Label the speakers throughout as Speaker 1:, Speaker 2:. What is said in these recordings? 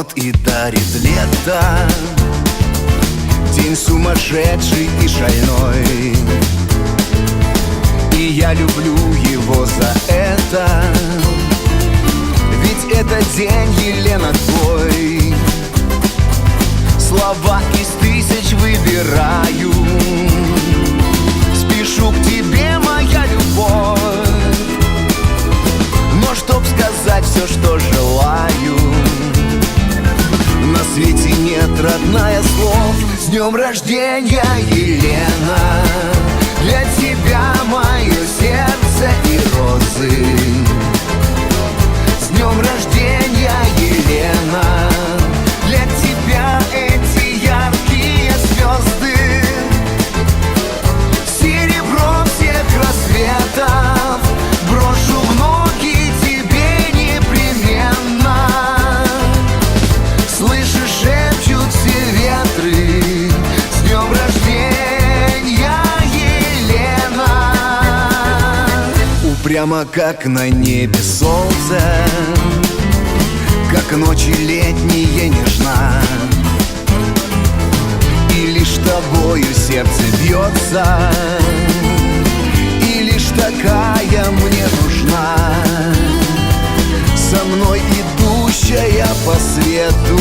Speaker 1: год и дарит лето. День сумасшедший и шальной, и я люблю его за это. Ведь это день, Елена, твой. Слова из тысяч выбираю, спешу к тебе, моя любовь. Но чтоб сказать все, что желаю, на свете нет, родная, слов. С днем рождения, Елена, для тебя мое сердце и розы. С днем рождения, Елена, для тебя эти яркие звезды. Серебро всех рассветов брошу в ноги тебе непременно. Слышишь, шепчут все ветры: с днем рождения, Елена. Упрямо, как на небе солнце, как ночи летние нежна, и лишь тобою сердце бьется, и лишь такая мне нужна, со мной идущая по свету,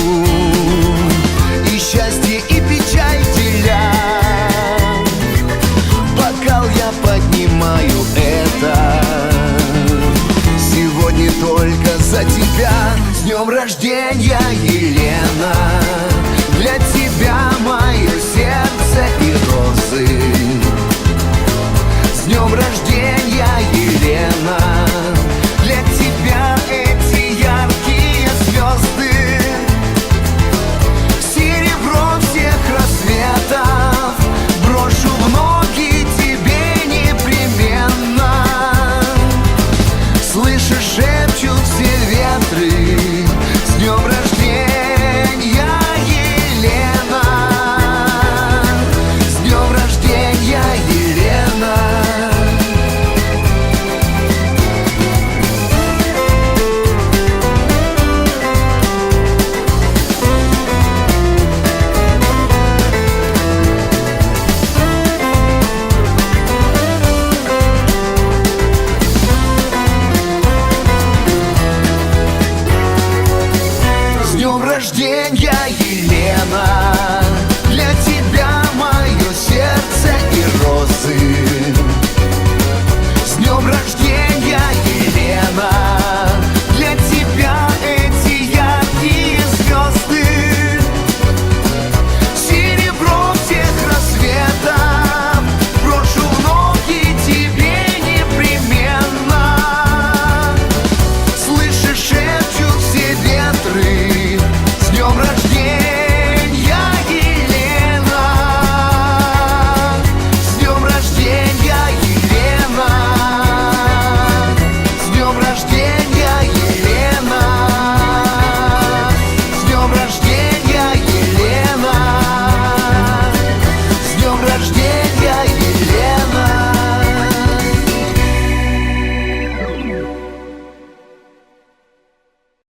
Speaker 1: и счастье, и печаль деля. Бокал я поднимаю это сегодня только за тебя. С днем рождения,